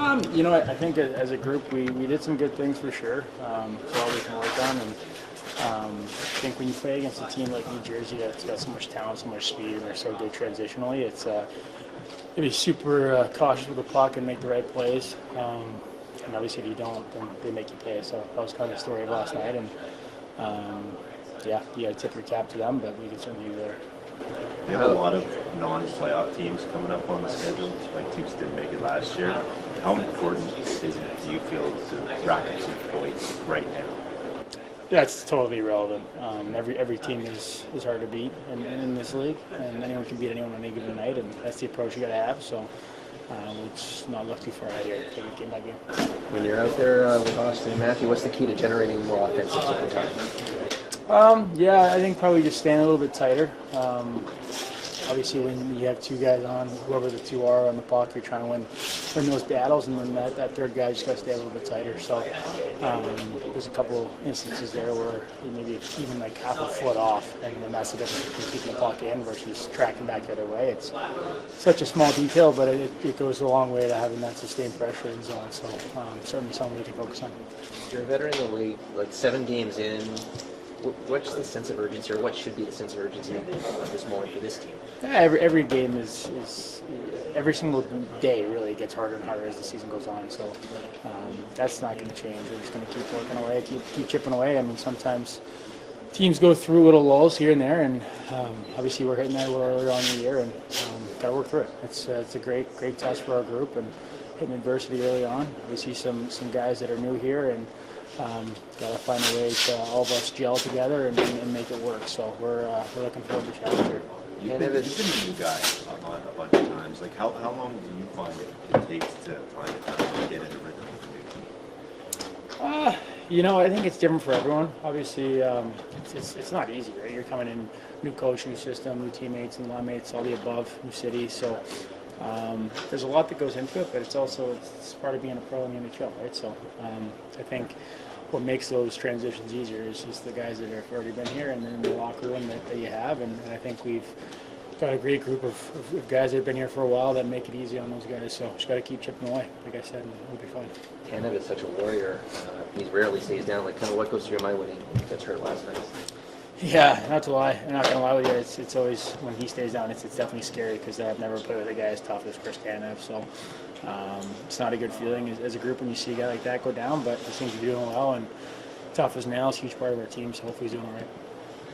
I think as a group we did some good things for sure. So all we can work on, and I think when you play against a team like New Jersey that's got so much talent, so much speed, and they're so good transitionally, it's to be super cautious with the puck and make the right plays. And obviously, if you don't, then they make you pay. So that was kind of the story of last night. And yeah, you got to tip your cap to them, but we can certainly do better. We have a lot of non-playoff teams coming up on the schedule. Like teams didn't make it last year. How important is it, do you feel, to rack up some points right now? Yeah, it's totally irrelevant. Every team is hard to beat in this league, and anyone can beat anyone on any given night, and that's the approach you got to have. So we'll just not look too far ahead here. Take it game by game. When you're out there with Austin and Matthew, what's the key to generating more offensive time? Yeah, I think probably just staying a little bit tighter. Obviously, when you have two guys on, whoever the two are on the puck, you're trying to win those battles, and then that third guy just got to stay a little bit tighter. So there's a couple instances there where you maybe even like half a foot off, and then that's the difference between keeping the puck in versus tracking back the other way. It's such a small detail, but it goes a long way to having that sustained pressure in zone. So certainly something we can focus on. You're a veteran in the league, like 7 games in. What's the sense of urgency, or what should be the sense of urgency at this moment for this team? Yeah, every game is every single day really gets harder and harder as the season goes on. So that's not going to change. We're just going to keep working away, keep chipping away. I mean, sometimes teams go through little lulls here and there, and obviously we're hitting that a little earlier on in the year, and got to work through it. It's a great test for our group, and hitting adversity early on. We see some guys that are new here, and got to find a way to all of us gel together and make it work. So we're looking forward to the challenge here. You've been a new guy on a bunch of times. Like, how long do you find it takes to find a time to get in a rhythm with a new team? I think it's different for everyone. Obviously, it's not easy, right? You're coming in, new coach, new system, new teammates, new line mates, all the above, new city. So there's a lot that goes into it, but it's part of being a pro in the NHL, right? So I think what makes those transitions easier is just the guys that have already been here, and then the locker room that you have. And I think we've got a great group of guys that have been here for a while that make it easy on those guys. So just got to keep chipping away, like I said, and it'll be fine. Canada's such a warrior. He rarely stays down. Like, kind of what goes through your mind when he gets hurt last night? Yeah, not to lie. I'm not going to lie with you. It's always, when he stays down, it's definitely scary because I've never played with a guy as tough as Chris Tanev. So it's not a good feeling as a group when you see a guy like that go down, but he seems to be doing well, and tough as nails, huge part of our team, so hopefully he's doing all right.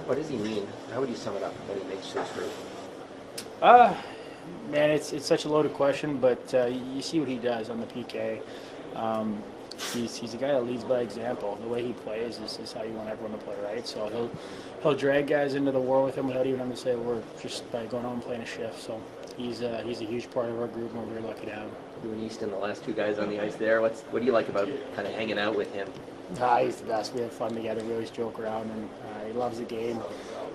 What does he mean? How would you sum it up when he makes his through? Man, it's such a loaded question, but you see what he does on the PK. He's a guy that leads by example. The way he plays is how you want everyone to play, right? So he'll drag guys into the war with him without even having to say a word, just by going on and playing a shift. So he's a huge part of our group, and we're very lucky to have him. You and Easton, the last two guys on the ice there. What do you like about kind of hanging out with him? He's the best. We have fun together. We always joke around, and he loves the game,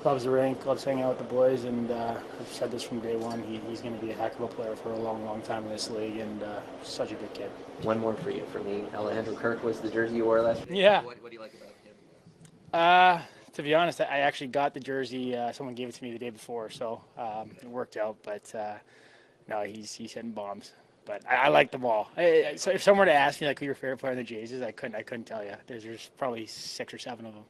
loves the rink, loves hanging out with the boys, and I've said this from day one. He's going to be a heck of a player for a long, long time in this league, and such a good kid. One more for you, for me. Alejandro Kirk was the jersey you wore last year. Yeah. What do you like about him? To be honest, I actually got the jersey. Someone gave it to me the day before, so it worked out. But no, he's hitting bombs. But I like them all. So if someone were to ask me like who your favorite player in the Jays is, I couldn't tell you. There's probably 6 or 7 of them.